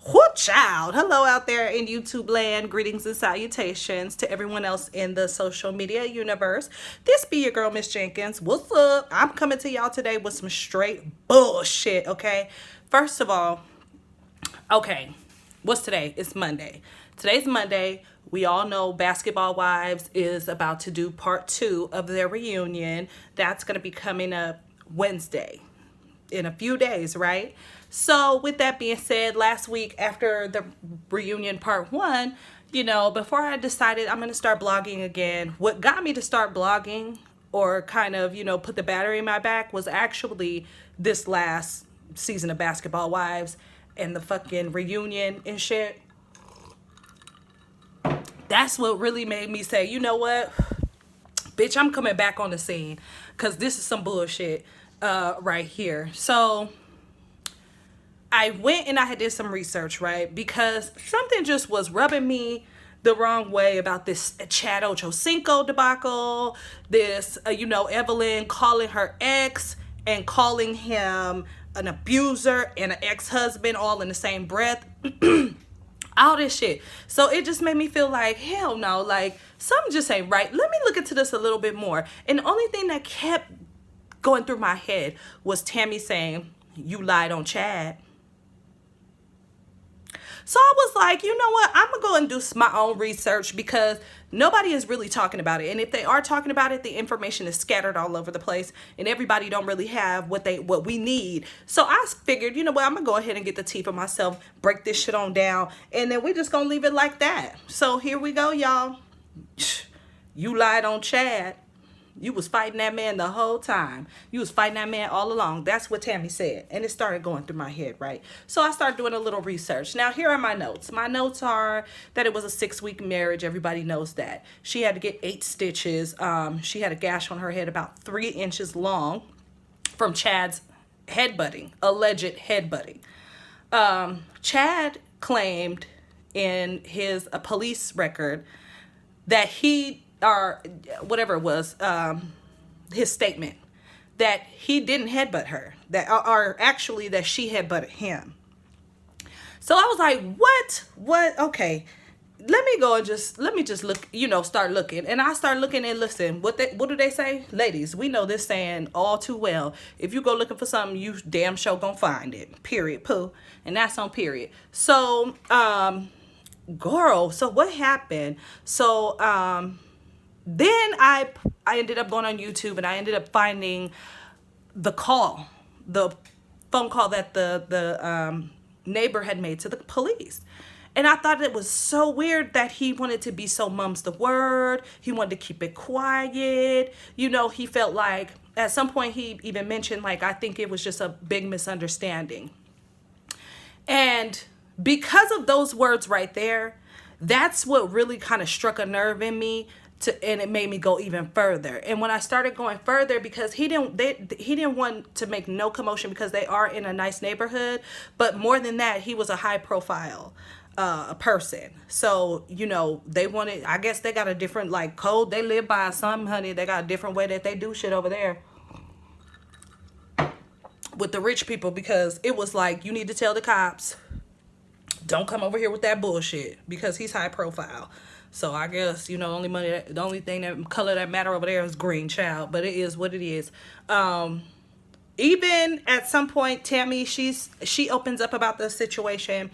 Whoo child. Hello out there in YouTube land. Greetings and salutations to everyone else in the social media universe. This be your girl, Miss Jenkins. What's up? I'm coming to y'all today with some straight bullshit, okay? First of all, okay, what's today? It's Monday. Today's Monday. We all know Basketball Wives is about to do part 2 of their reunion. That's going to be coming up Wednesday in a few days, right? So with that being said, last week after the reunion part 1, before I decided I'm going to start blogging again, what got me to start blogging or kind of, put the battery in my back was actually this last season of Basketball Wives and the fucking reunion and shit. That's what really made me say, you know what? Bitch, I'm coming back on the scene because this is some bullshit right here. So I went and I did some research, right? Because something just was rubbing me the wrong way about this Chad Ochocinco debacle, this, Evelyn calling her ex and calling him an abuser and an ex-husband all in the same breath. All this shit. So it just made me feel like, hell no, like something just ain't right. Let me look into this a little bit more. And the only thing that kept going through my head was Tammy saying, you lied on Chad. So I was like, you know what? I'm going to go and do my own research because nobody is really talking about it. And if they are talking about it, the information is scattered all over the place and everybody don't really have what we need. So I figured, you know what? I'm going to go ahead and get the tea for myself, break this shit on down, and then we're just going to leave it like that. So here we go, y'all. You lied on Chad. You was fighting that man the whole time. You was fighting that man all along. That's what Tammy said. And it started going through my head, right? So I started doing a little research. Now, here are my notes. My notes are that it was a 6-week marriage. Everybody knows that. She had to get 8 stitches. She had a gash on her head about 3 inches long from Chad's headbutting, alleged headbutting. Chad claimed in his police record that or whatever it was, his statement, that he didn't headbutt her, or actually that she headbutted him. So I was like, what? Okay, let me just look, start looking. And I start looking and listen, what do they say? Ladies, we know this saying all too well. If you go looking for something, you damn sure gonna find it, period, poo. And that's on period. So, girl, so what happened? So, then I ended up going on YouTube and I ended up finding the phone call that the neighbor had made to the police. And I thought it was so weird that he wanted to be so mum's the word. He wanted to keep it quiet. He felt like at some point he even mentioned, like, I think it was just a big misunderstanding. And because of those words right there, that's what really kind of struck a nerve in me. And it made me go even further. And when I started going further, because he didn't want to make no commotion because they are in a nice neighborhood, but more than that, he was a high profile person. So, they wanted, I guess they got a different like code they live by or something, honey. They got a different way that they do shit over there with the rich people, because it was like, you need to tell the cops, don't come over here with that bullshit because he's high profile. So I guess, the only thing that color that matter over there is green, child. But it is what it is. Even at some point, Tammy, she opens up about the situation.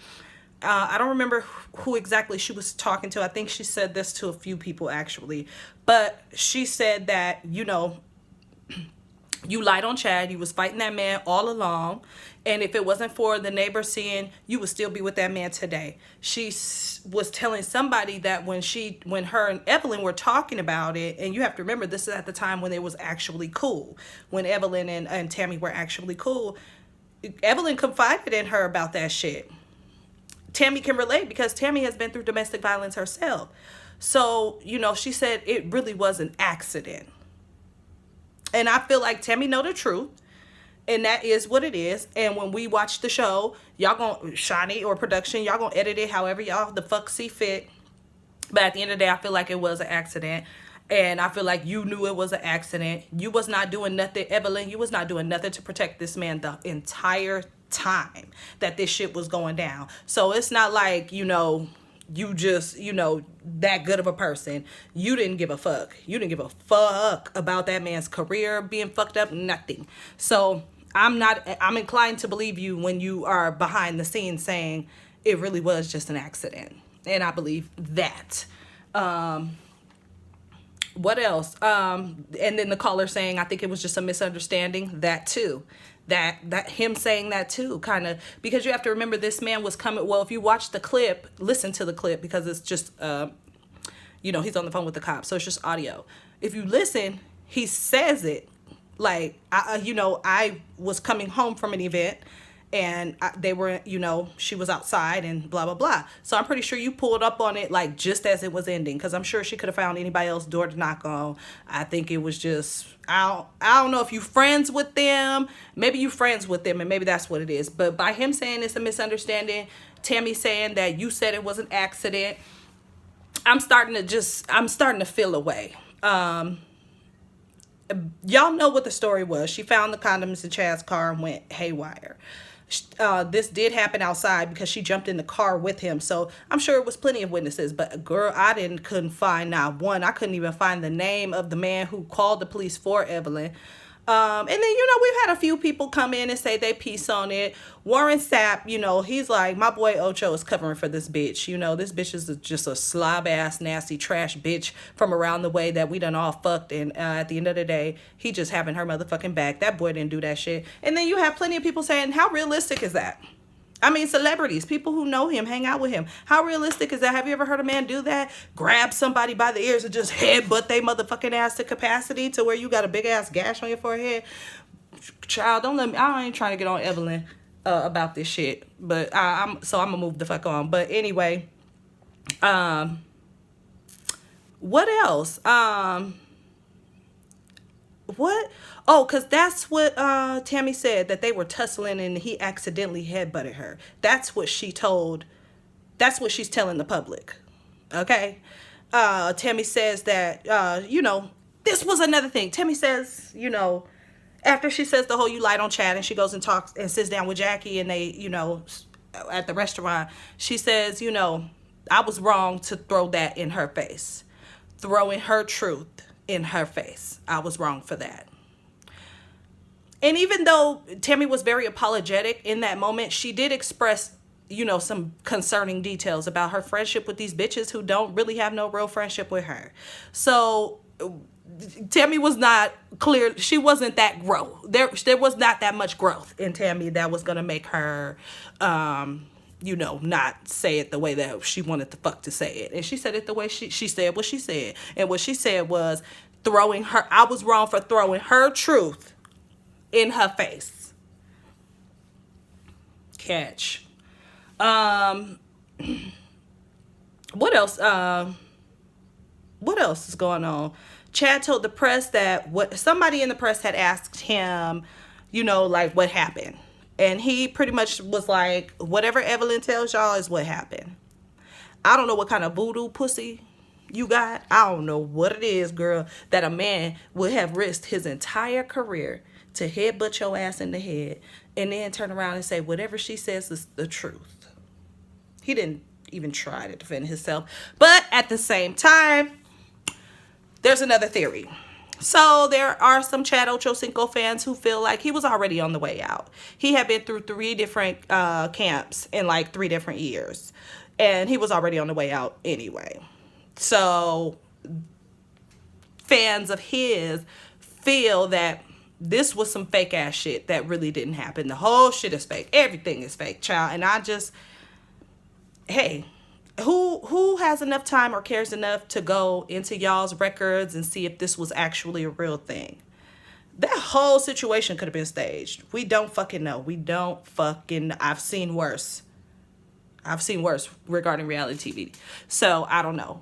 I don't remember who exactly she was talking to. I think she said this to a few people, actually. But she said that, you lied on Chad. You was fighting that man all along. And if it wasn't for the neighbor seeing, you would still be with that man today. She was telling somebody that when her and Evelyn were talking about it, and you have to remember, this is at the time when it was actually cool. When Evelyn and Tammy were actually cool. Evelyn confided in her about that shit. Tammy can relate because Tammy has been through domestic violence herself. So, she said it really was an accident. And I feel like Tammy know the truth. And that is what it is. And when we watch the show, y'all gonna, Shani or production, y'all gonna edit it however y'all the fuck see fit. But at the end of the day, I feel like it was an accident. And I feel like you knew it was an accident. You was not doing nothing, Evelyn, you was not doing nothing to protect this man the entire time that this shit was going down. So it's not like, you know, you just, you know, that good of a person. You didn't give a fuck. You didn't give a fuck about that man's career being fucked up, nothing. So I'm inclined to believe you when you are behind the scenes saying it really was just an accident. And I believe that. What else? And then the caller saying, I think it was just a misunderstanding. That too. That him saying that too, kind of, because you have to remember this man was coming. Well, if you watch the clip, listen to the clip, because it's just, you know, he's on the phone with the cops, so it's just audio. If you listen, he says it like, you know, I was coming home from an event, and they were, you know, she was outside and blah, blah, blah. So I'm pretty sure you pulled up on it like just as it was ending, because I'm sure she could have found anybody else's door to knock on. I think it was just, I don't know if you friends with them. Maybe you friends with them, and maybe that's what it is. But by him saying it's a misunderstanding, Tammy saying that you said it was an accident, I'm starting to feel away. Y'all know what the story was. She found the condoms in Chad's car and went haywire. This did happen outside because she jumped in the car with him. So I'm sure it was plenty of witnesses. But girl, couldn't find not one. I couldn't even find the name of the man who called the police for Evelyn. And then, you know, we've had a few people come in and say they piece on it. Warren Sapp, you know, he's like, my boy Ocho is covering for this bitch. You know, this bitch is just a slob-ass, nasty, trash bitch from around the way that we done all fucked. And at the end of the day, he just having her motherfucking back. That boy didn't do that shit. And then you have plenty of people saying, how realistic is that? I mean, celebrities, people who know him, hang out with him. How realistic is that? Have you ever heard a man do that? Grab somebody by the ears and just headbutt they motherfucking ass to capacity to where you got a big ass gash on your forehead? Child, don't let me. I ain't trying to get on Evelyn about this shit. But I'm gonna move the fuck on. But anyway, what else? What? Oh, because that's what Tammy said, that they were tussling and he accidentally headbutted her. That's what she told. That's what she's telling the public. Okay? Tammy says that, you know, this was another thing. Tammy says, you know, after she says the whole you lied on Chad, and she goes and talks and sits down with Jackie, and they, you know, at the restaurant, she says, you know, I was wrong to throw that in her face. Throwing her truth in her face. I was wrong for that. And even though Tammy was very apologetic in that moment, she did express, you know, some concerning details about her friendship with these bitches who don't really have no real friendship with her. So Tammy was not clear. She wasn't that growth. There was not that much growth in Tammy that was going to make her, you know, not say it the way that she wanted the fuck to say it. And she said it the way she said what she said. And what she said was I was wrong for throwing her truth in her face. Catch. What else? What else is going on? Chad told the press that somebody in the press had asked him, you know, like, what happened? And he pretty much was like, whatever Evelyn tells y'all is what happened. I don't know what kind of voodoo pussy you got. I don't know what it is, girl, that a man would have risked his entire career to headbutt your ass in the head and then turn around and say whatever she says is the truth. He didn't even try to defend himself. But at the same time, there's another theory. So there are some Chad Ochocinco fans who feel like he was already on the way out. He had been through 3 different camps in like 3 different years. And he was already on the way out anyway. So fans of his feel that this was some fake ass shit that really didn't happen. The whole shit is fake. Everything is fake, child. And I just, hey, who has enough time or cares enough to go into y'all's records and see if this was actually a real thing? That whole situation could have been staged. We don't fucking know. We don't fucking, I've seen worse. I've seen worse regarding reality TV. So I don't know.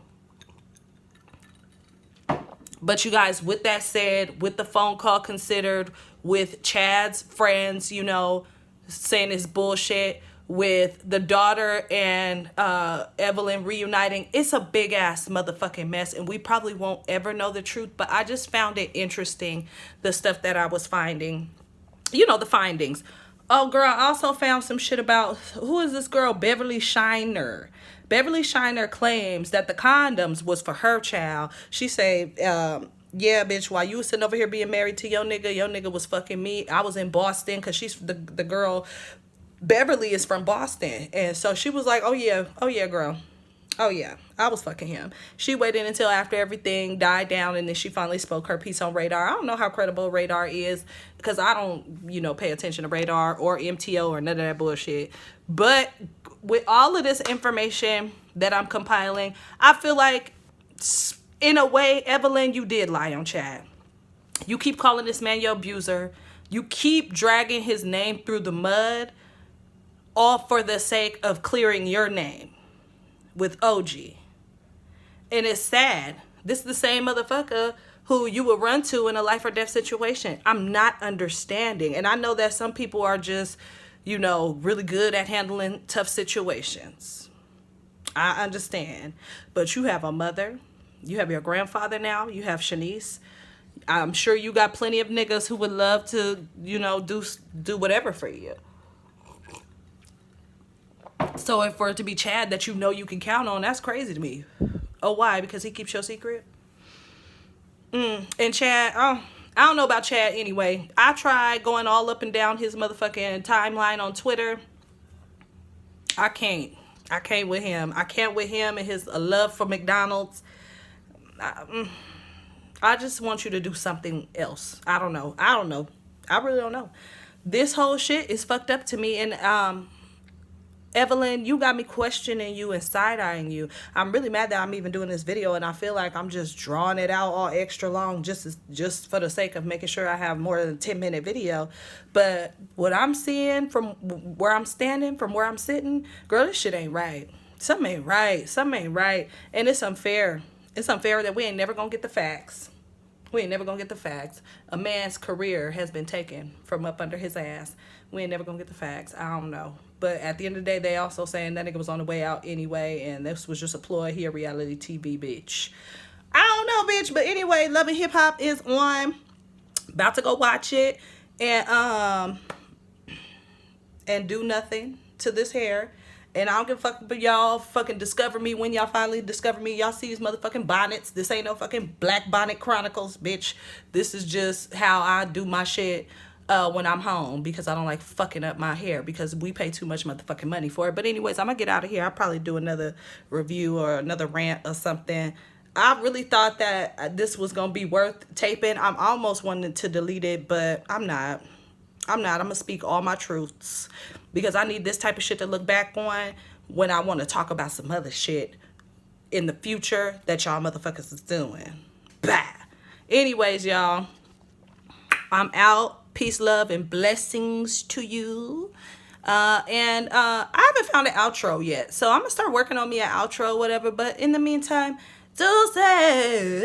But you guys, with that said, with the phone call considered, with Chad's friends, you know, saying it's bullshit, with the daughter and Evelyn reuniting, it's a big ass motherfucking mess, and we probably won't ever know the truth. But I just found it interesting, the stuff that I was finding, you know, the findings Oh, girl, I also found some shit about who is this girl, Beverly Shiner. Beverly Shiner claims that the condoms was for her child. She say, yeah, bitch, while you was sitting over here being married to your nigga was fucking me. I was in Boston because she's the girl. Beverly is from Boston. And so she was like, oh yeah, girl. Oh yeah, I was fucking him. She waited until after everything died down and then she finally spoke her piece on Radar. I don't know how credible Radar is because I don't, pay attention to Radar or MTO or none of that bullshit. But with all of this information that I'm compiling, I feel like in a way, Evelyn, you did lie on chat. You keep calling this man your abuser. You keep dragging his name through the mud, all for the sake of clearing your name with OG. And it's sad. This is the same motherfucker who you would run to in a life or death situation. I'm not understanding. And I know that some people are just, really good at handling tough situations. I understand. But you have a mother. You have your grandfather now. You have Shanice. I'm sure you got plenty of niggas who would love to, do whatever for you. So if for it to be Chad that you can count on, that's crazy to me. Oh, why? Because he keeps your secret? And Chad, I don't know about Chad anyway. I tried going all up and down his motherfucking timeline on Twitter. I can't with him. I can't with him and his love for McDonald's. I just want you to do something else. I don't know. I really don't know. This whole shit is fucked up to me. And Evelyn, you got me questioning you and side-eyeing you. I'm really mad that I'm even doing this video, and I feel like I'm just drawing it out all extra long just for the sake of making sure I have more than a 10-minute video. But what I'm seeing from where I'm standing, from where I'm sitting, girl, this shit ain't right. Something ain't right. And it's unfair. It's unfair that we ain't never gonna get the facts. A man's career has been taken from up under his ass. We ain't never gonna get the facts. I don't know. But at the end of the day, they also saying that nigga was on the way out anyway, and this was just a ploy. He a reality TV bitch. I don't know, bitch. But anyway, Love and Hip Hop is on. About to go watch it and do nothing to this hair. And I don't give a fuck but y'all fucking discover me when y'all finally discover me. Y'all see these motherfucking bonnets. This ain't no fucking Black Bonnet Chronicles, bitch. This is just how I do my shit when I'm home, because I don't like fucking up my hair because we pay too much motherfucking money for it. But anyways, I'm gonna get out of here. I'll probably do another review or another rant or something. I really thought that this was gonna be worth taping. I'm almost wanting to delete it, but I'm not. I'm gonna speak all my truths because I need this type of shit to look back on when I want to talk about some other shit in the future that y'all motherfuckers is doing. Bah. Anyways, y'all, I'm out. Peace, love, and blessings to you. And I haven't found an outro yet, so I'm gonna start working on me an outro or whatever. But in the meantime, deuces.